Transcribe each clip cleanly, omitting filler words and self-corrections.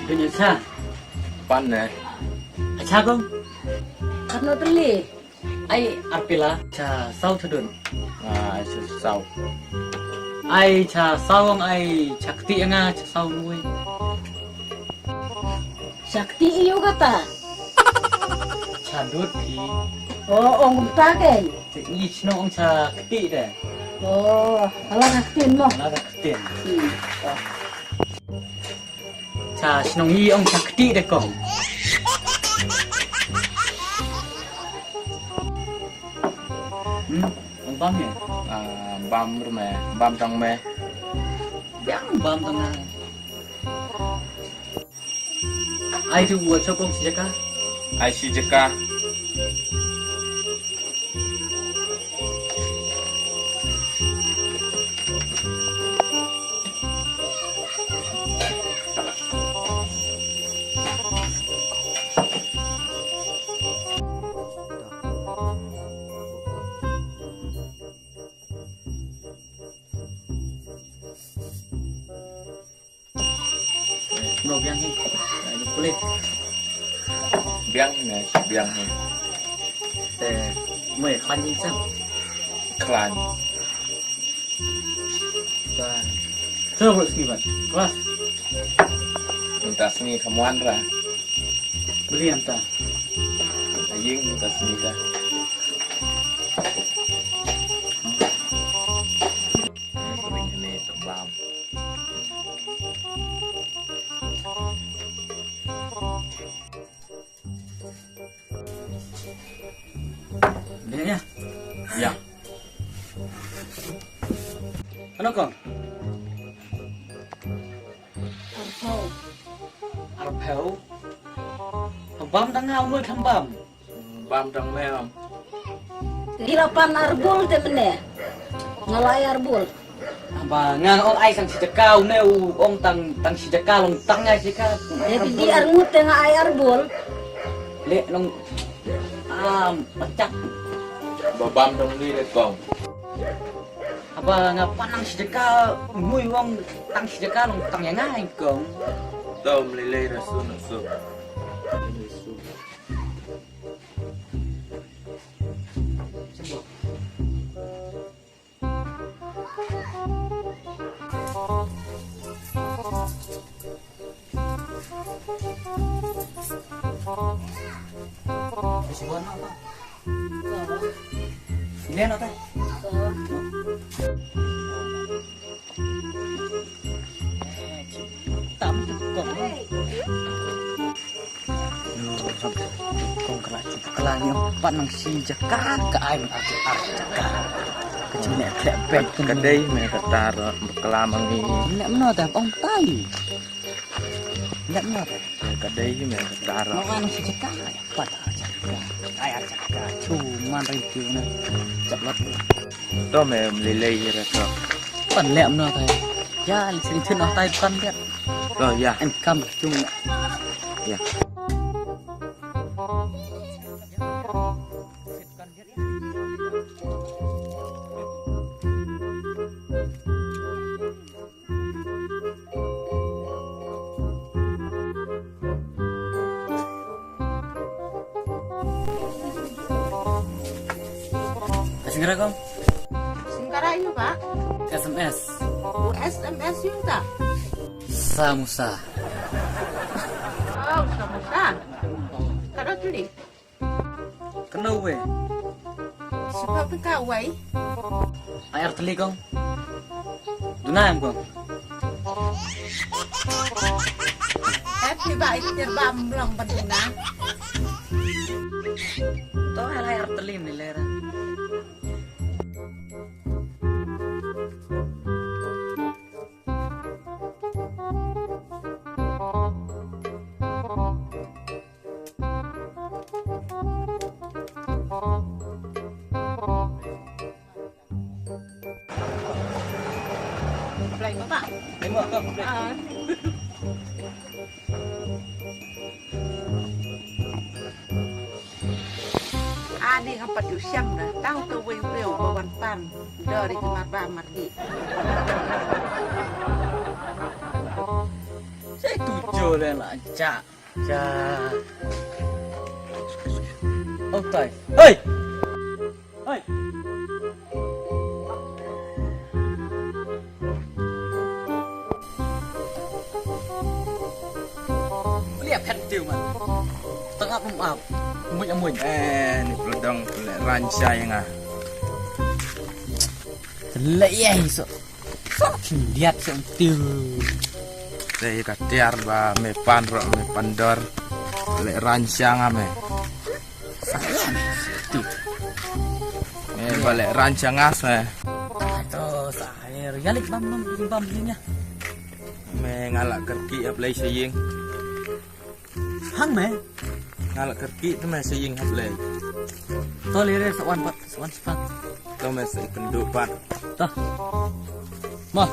Punya cha, Pan nè. cha không? Karena beli. Ai arpila cha sau thudun. Sau. Ai cha sau không ai cha kti nga cha sau nuôi. Sakti iyo kata. Cha đốt thì Oh, ong taken. thì như chino ông cha kti đấy. Oh, alang aktin mo. Nó là tiền. Cha chino như ông cha kti đấy con. Ông bám nhỉ? Bam rumah, bam trong me. Yang bám tengah. Ai tu buat sokong sejaka? Ai si jeka. Nô biang ni, boleh. Biang nè, biang nè. Teh, mày khăn như sao? Klan. Và thưa bộ sĩ vật, kelas Minta seni kamuan ra. beli yang ta. Aying minta seni ra. Sering ini terbam. Lihat ya. Ya. Ano kong? Arpau. Arpel. Kembam tengah nuôi kembam. Bam trong me không? Dilapan arbul temene. Ngalai arbul. Ba ngang ông ai sang sijakau neu ông tang sijakau long tangnya sika. Jadi di arngut tengah ai arbul. Le long pecak. Bam trong ni đấy con. Apa ngapan nang sijakau nuôi ông tang sijakau long tang yang ngai kong. Tôm lele ra sun sun. Sebuah apa? Ini apa? Tam kong. Kong kelak kelanya pan nang si jaka ke air jaka. Kecil nek klepek Kedai me ketar berkelamang ni. nek meno ta ông tai. Nek meno ta. Kedai me ketar. Mau nang si jaka pat jaka. Air jaka cuman ribu na. Ceplot. Tôm me lele ra con. Pan lek meno ta. Ya sering thun tai pan dia. Oh ya. Income chung. Ya. Segera kong Singkara iyo Pak. SMS SMS yun ta. Samusa. Oh, kamusta? Kada beli. Kena we. Sebab kawai. Air teli kong. Dunayam kong. Happy baik terbam lang paduna. To air teli ni lera. play Pak. Tembak kau. À. Ani ngapat usiam dah. Tahu tu weu bawan pan. Dari kemar ba mardi. Saya tujuh lah nak cak. Cak. Oh tay. Hei. Hei. Lihat kan tu mah. Tengah maaf. Muj. Ni peledong pelek ranca yang ah. Telak ya so. Lihat sentiu. Saya katiar ba me panro me pandor pelek ranca ngame. Sayang tu. Balik ranca ngas me. Aduh, saya realik bam nya. Me ngalak kerki aplay saying. Hang meh. Ngalak kerki tu me saying aplay. Tol lere sawan sepan. Tu me say kenduk pat. Tah. Mah.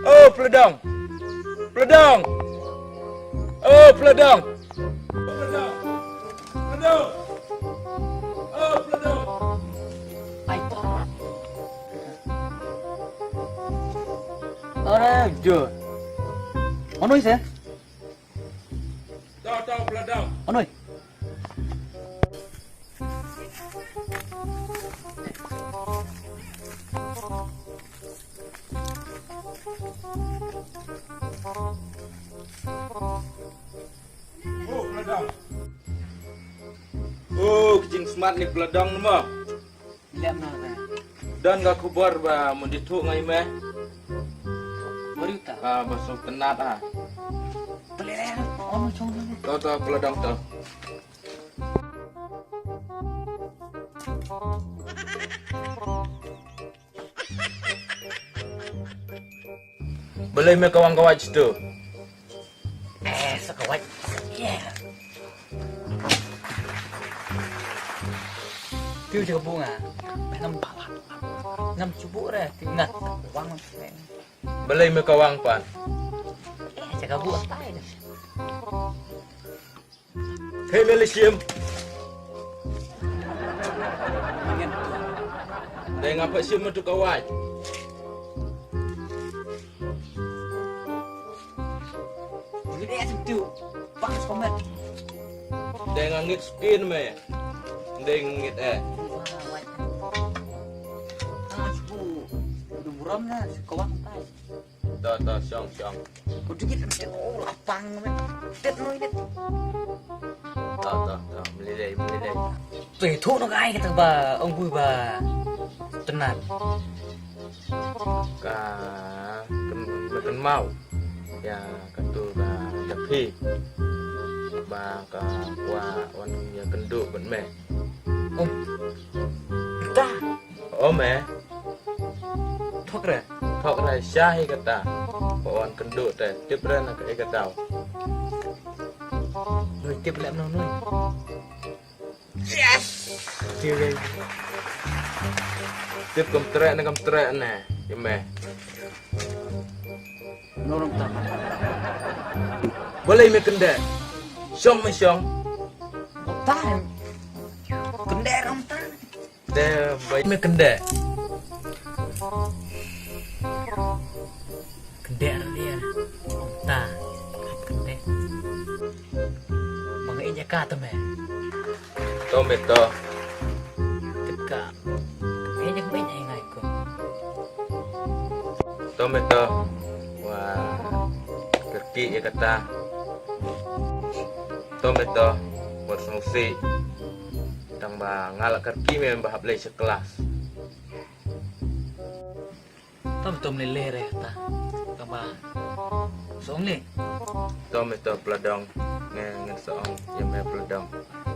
Oh peledong. Peledong. Oh peledong. Peledong. Peledong. Oh peledong. Ai to. Ora jo. Ono ise? Tahu peledong. Ono. Oh peledong. Oh kucing smart ni peledong nama. Lihat na ta. Dan gak kubar ba mendituk ngai meh. Baru ta. Basok tenat ah. Pelere ono chong ni. Tahu peledong tu. Boleh me kawan-kawan tu. Sekawat. Yeah. Tiêu jaga bunga. Nam palat. Nam cubu re. Ingat wang sen. Boleh me kawan pan. Jaga buah tai dah. Hei Malaysia. Ingat tu. Dah ngapa sim tu kawan? Dia sentuh. Panas komet. Dah ngangit skin me. Dah ngit Cubu. Buram lah. Kawang tai. Tahu syong. Udah kita lapang. Tet noi tet. Tahu. Melilai. Về thuốc nó gai cái thằng bà ông vui bà tân nạt Ka makan mau. Ya katu ba tapi. Ba ka kwa wan ya kenduk ben me. ông ta Oh me. thuốc rồi Thok rai syah kata. Wan kenduk teh tibran ka ikatau. nuôi tiếp lại nó nuôi yes tiêu lên Tip kam trek nè. Ya me. nó đông tầm Boleh me kendek. Syong me syong. ông ta cần đè ông ta Dah baik me kendek. cần đè dia ông ta cần đè mà nghĩ nhà ca tầm mẹ To me to. tất cả cái những bên này ngày cô Tomato. Wah, kaki ya kata. Tomato, buat solusi. Tang ba ngalak kaki memang bahap lay sekelas. Tao betul meleleh deh, ta. Kapa. Soong ni. to me to pladong nge soong ya me pladong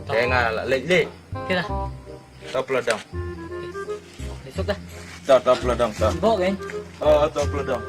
dengar lah lek Kira. to pladong Besok dah. to pladong to Bok kan. to pladong